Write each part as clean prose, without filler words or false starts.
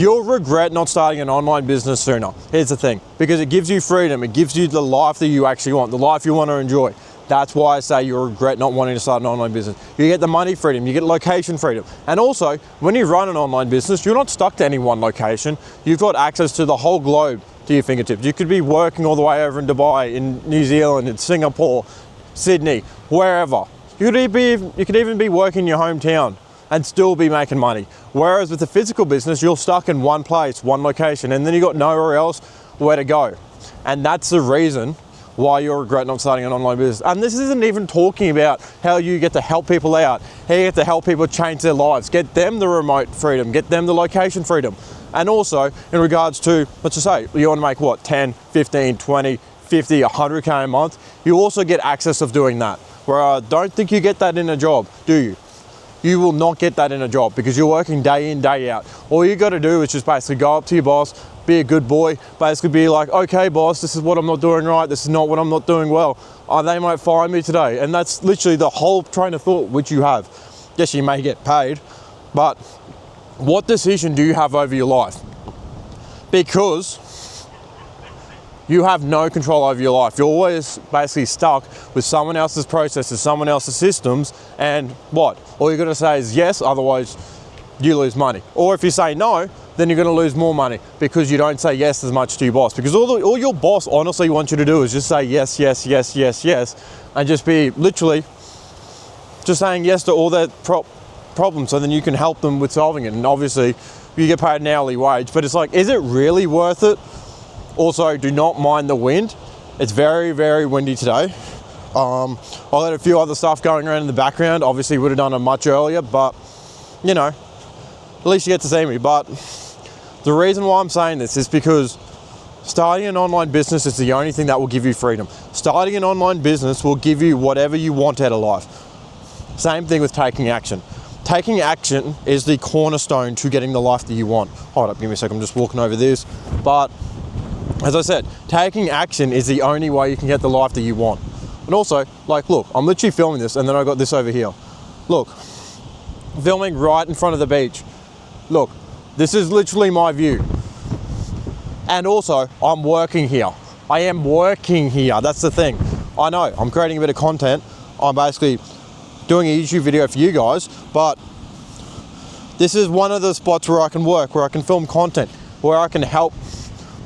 You'll regret not starting an online business sooner. Here's the thing, because it gives you freedom. It gives you the life that you actually want, the life you want to enjoy. That's why I say you'll regret not wanting to start an online business. You get the money freedom, you get location freedom. And also, when you run an online business, you're not stuck to any one location. You've got access to the whole globe to your fingertips. You could be working all the way over in Dubai, in New Zealand, in Singapore, Sydney, wherever. You could even be working in your hometown and still be making money. Whereas with the physical business, you're stuck in one place, one location, and then you got nowhere else where to go. And that's the reason why you'll regret not starting an online business. And this isn't even talking about how you get to help people out, how you get to help people change their lives, get them the remote freedom, get them the location freedom. And also in regards to, let's just say, you wanna make what, 10, 15, 20, 50, 100K a month, you also get access of doing that. Where I don't think you get that in a job, do you? You will not get that in a job because you're working day in, day out. All you got to do is just basically go up to your boss, be a good boy, basically be like, okay boss, this is what I'm not doing right, this is not what I'm not doing well. They might fire me today. And that's literally the whole train of thought which you have. Yes, you may get paid, but what decision do you have over your life? Because you have no control over your life. You're always basically stuck with someone else's processes, someone else's systems, and what? All you're gonna say is yes, otherwise you lose money. Or if you say no, then you're gonna lose more money because you don't say yes as much to your boss. Because all your boss honestly wants you to do is just say yes, yes, yes, yes, yes, and just be literally just saying yes to all their problems, so then you can help them with solving it. And obviously you get paid an hourly wage, but it's like, is it really worth it? Also, do not mind the wind. It's very, very windy today. I had a few other stuff going around in the background. Obviously would have done it much earlier, but you know, at least you get to see me. But the reason why I'm saying this is because starting an online business is the only thing that will give you freedom. Starting an online business will give you whatever you want out of life. Same thing with taking action. Taking action is the cornerstone to getting the life that you want. Hold up, give me a second, I'm just walking over this. But as I said, taking action is the only way you can get the life that you want. And also, like, look, I'm literally filming this and then I got this over here. Look, filming right in front of the beach. Look, this is literally my view. And also, I'm working here. I am working here, that's the thing. I know, I'm creating a bit of content. I'm basically doing a YouTube video for you guys, but this is one of the spots where I can work, where I can film content, where I can help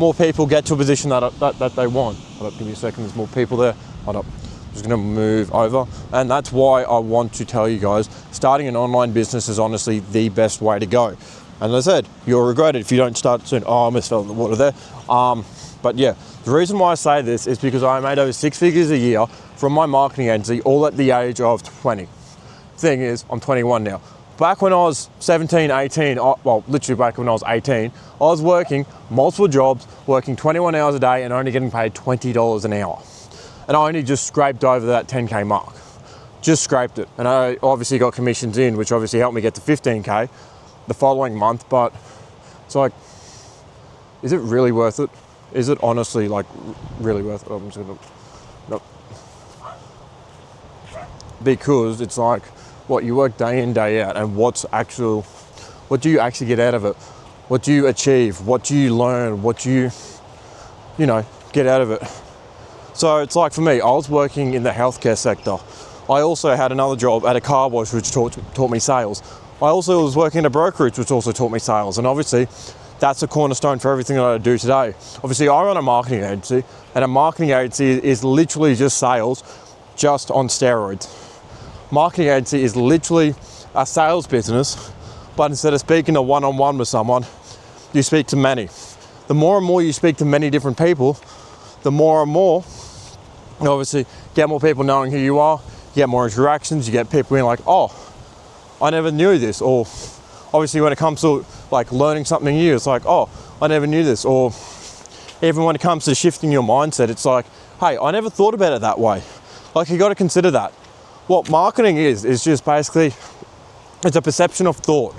more people get to a position that they want. Hold up, give me a second, there's more people there. Hold up, I'm just gonna move over. And that's why I want to tell you guys, starting an online business is honestly the best way to go. And as I said, you'll regret it if you don't start soon. Oh, I almost fell in the water there. But yeah, the reason why I say this is because I made over 6 figures a year from my marketing agency, all at the age of 20. Thing is, I'm 21 now. Back when I was 17, 18, well, literally back when I was 18, I was working multiple jobs, working 21 hours a day and only getting paid $20 an hour. And I only just scraped over that 10K mark. Just scraped it. And I obviously got commissions in, which obviously helped me get to 15K the following month. But it's like, is it really worth it? Is it honestly like really worth it? Oh, I'm just gonna, nope. Because it's like, what, you work day in, day out, and what do you actually get out of it? What do you achieve? What do you learn? What do you know, get out of it? So it's like for me, I was working in the healthcare sector. I also had another job at a car wash, which taught me sales. I also was working at a brokerage, which also taught me sales. And obviously, that's a cornerstone for everything that I do today. Obviously, I run a marketing agency, and a marketing agency is literally just sales, just on steroids. Marketing agency is literally a sales business, but instead of speaking to one-on-one with someone, you speak to many. The more and more you speak to many different people, the more and more, you obviously get more people knowing who you are, you get more interactions, you get people being like, oh, I never knew this. Or obviously when it comes to like learning something new, it's like, oh, I never knew this. Or even when it comes to shifting your mindset, it's like, hey, I never thought about it that way. Like, you got to consider that. What marketing is just basically, it's a perception of thought,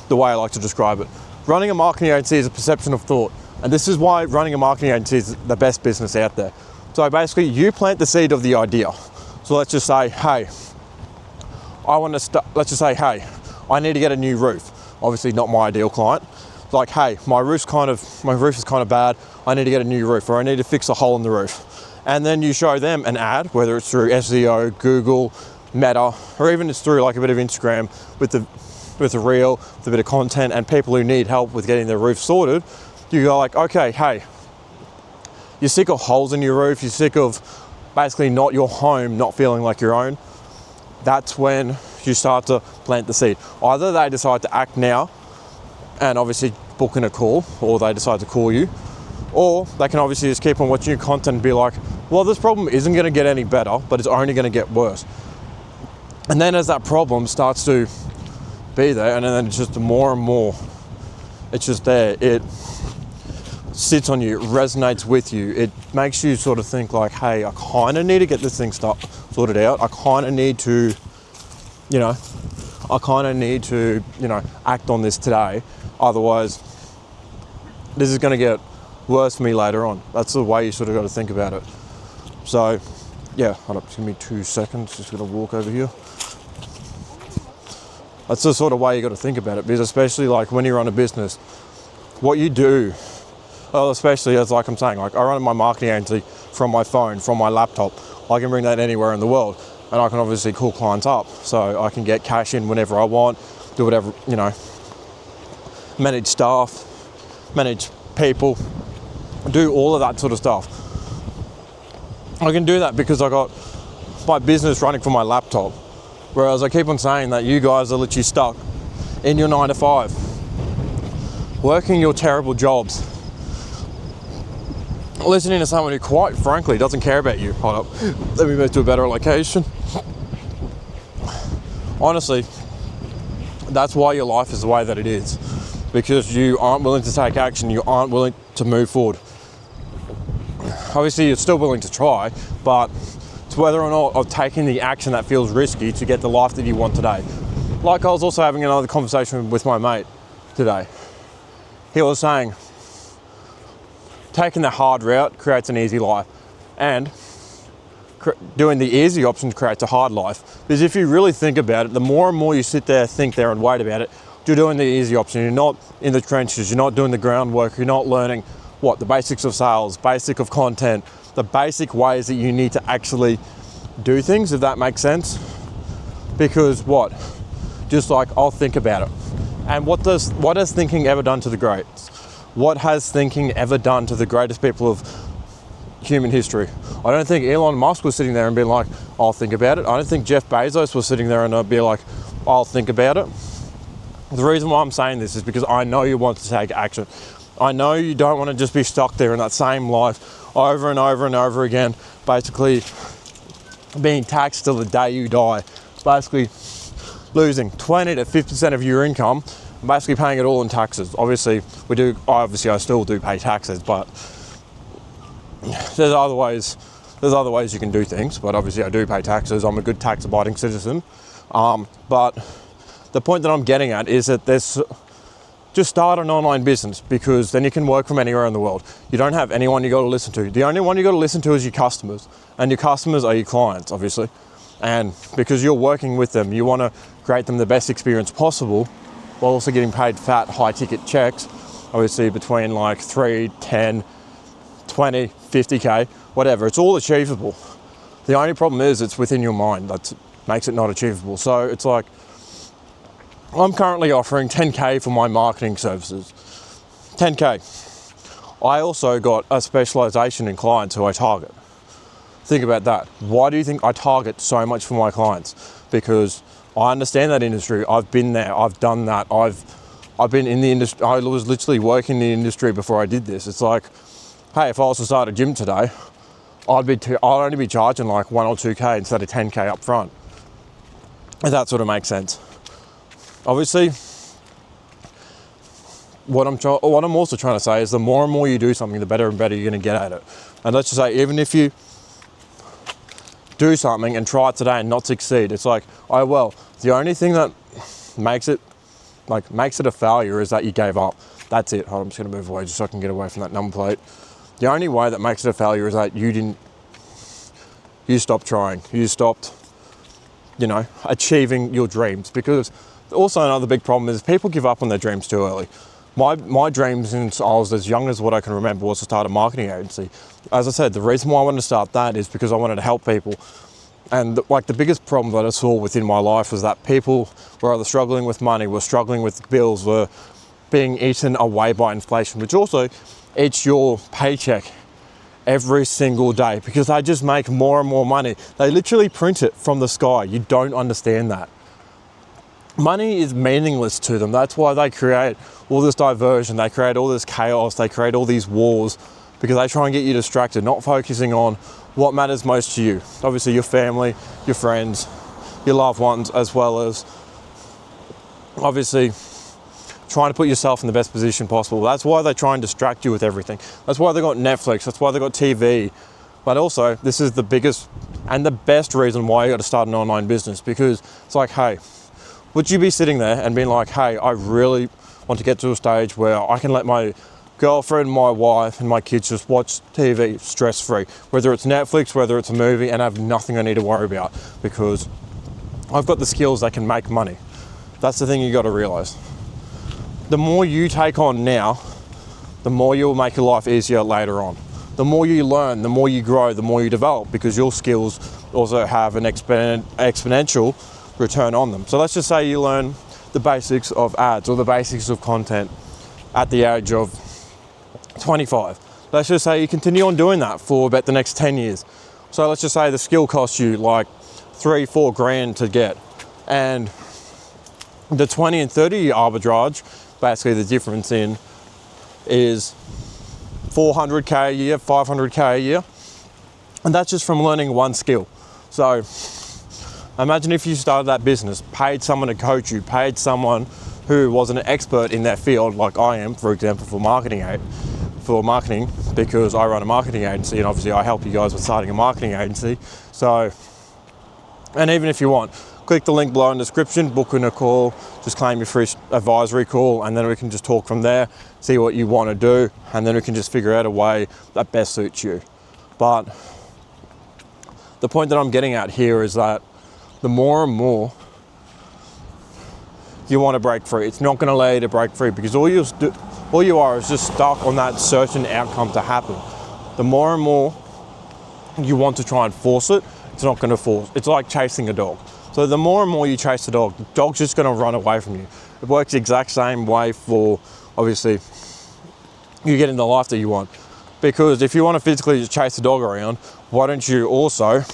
the way I like to describe it. Running a marketing agency is a perception of thought. And this is why running a marketing agency is the best business out there. So basically, you plant the seed of the idea. So let's just say, hey, let's just say, hey, I need to get a new roof. Obviously not my ideal client. like, hey, my roof is kind of bad. I need to get a new roof, or I need to fix a hole in the roof. And then you show them an ad, whether it's through SEO, Google, Meta, or even it's through like a bit of Instagram with a reel, with a bit of content, and people who need help with getting their roof sorted. You go like, okay, hey, you're sick of holes in your roof, you're sick of basically not your home not feeling like your own. That's when you start to plant the seed. Either they decide to act now and obviously book in a call, or they decide to call you, or they can obviously just keep on watching your content and be like, well, this problem isn't going to get any better, but it's only going to get worse. And then as that problem starts to be there, and then it's just more and more, it's just there, it sits on you, it resonates with you, it makes you sort of think like, hey, I kind of need to get this thing sorted out, I kind of need to, act on this today, otherwise this is going to get worse for me later on. That's the way you sort of got to think about it. So yeah, hold up, just give me 2 seconds, just gonna walk over here. That's the sort of way you got to think about it, because especially like when you run a business, what you do, well, especially as like I'm saying, like I run my marketing agency from my phone, from my laptop. I can bring that anywhere in the world, and I can obviously call clients up, so I can get cash in whenever I want, do whatever, manage staff, manage people, do all of that sort of stuff. I can do that because I got my business running from my laptop. Whereas I keep on saying that you guys are literally stuck in your 9 to 5, working your terrible jobs, listening to someone who quite frankly doesn't care about you. Hold up, let me move to a better location. Honestly, that's why your life is the way that it is, because you aren't willing to take action, you aren't willing to move forward. Obviously you're still willing to try, but it's whether or not of taking the action that feels risky to get the life that you want today. Like I was also having another conversation with my mate today. He was saying, taking the hard route creates an easy life, and doing the easy option creates a hard life. Because if you really think about it, the more and more you sit there, think there and wait about it, you're doing the easy option. You're not in the trenches, you're not doing the groundwork, you're not learning the basics of sales, basic of content, the basic ways that you need to actually do things, if that makes sense. Because just like, I'll think about it. And what has thinking ever done to the greats? What has thinking ever done to the greatest people of human history? I don't think Elon Musk was sitting there and being like, I'll think about it. I don't think Jeff Bezos was sitting there and I'd be like, I'll think about it. The reason why I'm saying this is because I know you want to take action. I know you don't want to just be stuck there in that same life over and over and over again, basically being taxed till the day you die, basically losing 20 to 50% of your income, basically paying it all in taxes. Obviously I still do pay taxes, but there's other ways you can do things, but obviously I do pay taxes. I'm a good tax abiding citizen. But the point that I'm getting at is that just start an online business, because then you can work from anywhere in the world. You don't have anyone you got to listen to. The only one you got to listen to is your customers, and your customers are your clients, obviously. And because you're working with them, you want to create them the best experience possible, while also getting paid fat, high ticket checks, obviously between like 3, 10, 20, 50K, whatever. It's all achievable. The only problem is it's within your mind that makes it not achievable. So it's like, I'm currently offering 10K for my marketing services. 10K. I also got a specialization in clients who I target. Think about that. Why do you think I target so much for my clients? Because I understand that industry. I've been there. I've done that. I've been in the industry. I was literally working in the industry before I did this. It's like, hey, if I was to start a gym today, I'd only be charging like 1 or 2K instead of 10K up front. If that sort of makes sense. Obviously, what I'm also trying to say is the more and more you do something, the better and better you're going to get at it. And let's just say, even if you do something and try it today and not succeed, it's like, oh well, the only thing that makes it a failure is that you gave up. That's it. I'm just going to move away just so I can get away from that number plate. The only way that makes it a failure is that you stopped trying. You stopped, achieving your dreams. Because also another big problem is people give up on their dreams too early. My dream since I was as young as what I can remember was to start a marketing agency. As I said, the reason why I wanted to start that is because I wanted to help people. And like the biggest problem that I saw within my life was that people were either struggling with money, were struggling with bills, were being eaten away by inflation, which also eats your paycheck every single day because they just make more and more money. They literally print it from the sky. You don't understand that. Money is meaningless to them. That's why they create all this diversion, they create all this chaos, they create all these wars, because they try and get you distracted, not focusing on what matters most to you. Obviously your family, your friends, your loved ones, as well as obviously trying to put yourself in the best position possible. That's why they try and distract you with everything. That's why they got Netflix, that's why they got TV. But also, this is the biggest and the best reason why you got to start an online business, because it's like, hey, would you be sitting there and being like, hey, I really want to get to a stage where I can let my girlfriend, my wife, and my kids just watch TV stress-free, whether it's Netflix, whether it's a movie, and I have nothing I need to worry about because I've got the skills that can make money. That's the thing you got to realize. The more you take on now, the more you'll make your life easier later on. The more you learn, the more you grow, the more you develop, because your skills also have an exponential return on them. So let's just say you learn the basics of ads or the basics of content at the age of 25. Let's just say you continue on doing that for about the next 10 years. So let's just say the skill costs you like 3-4 grand to get, and the 20 and 30 year arbitrage, basically the difference in is 400k a year, 500k a year, and that's just from learning one skill. So imagine if you started that business, paid someone to coach you, paid someone who was an expert in that field, like I am, for example, for marketing, because I run a marketing agency, and obviously I help you guys with starting a marketing agency. So, and even if you want, click the link below in the description, book in a call, just claim your free advisory call, and then we can just talk from there, see what you want to do, and then we can just figure out a way that best suits you. But the point that I'm getting at here is that the more and more you want to break free, it's not going to allow you to break free, because all you are is just stuck on that certain outcome to happen. The more and more you want to try and force it, it's not going to force. It's like chasing a dog. So the more and more you chase the dog's just going to run away from you. It works the exact same way for, obviously, you getting the life that you want. Because if you want to physically just chase the dog around, why don't you also,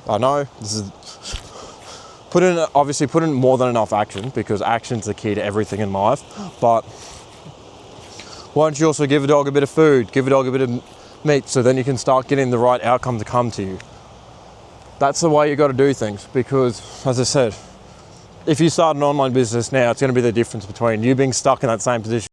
I know this is, put in more than enough action, because action's the key to everything in life. But why don't you also give a dog a bit of food, give a dog a bit of meat, so then you can start getting the right outcome to come to you. That's the way you got to do things, because as I said, if you start an online business now, it's going to be the difference between you being stuck in that same position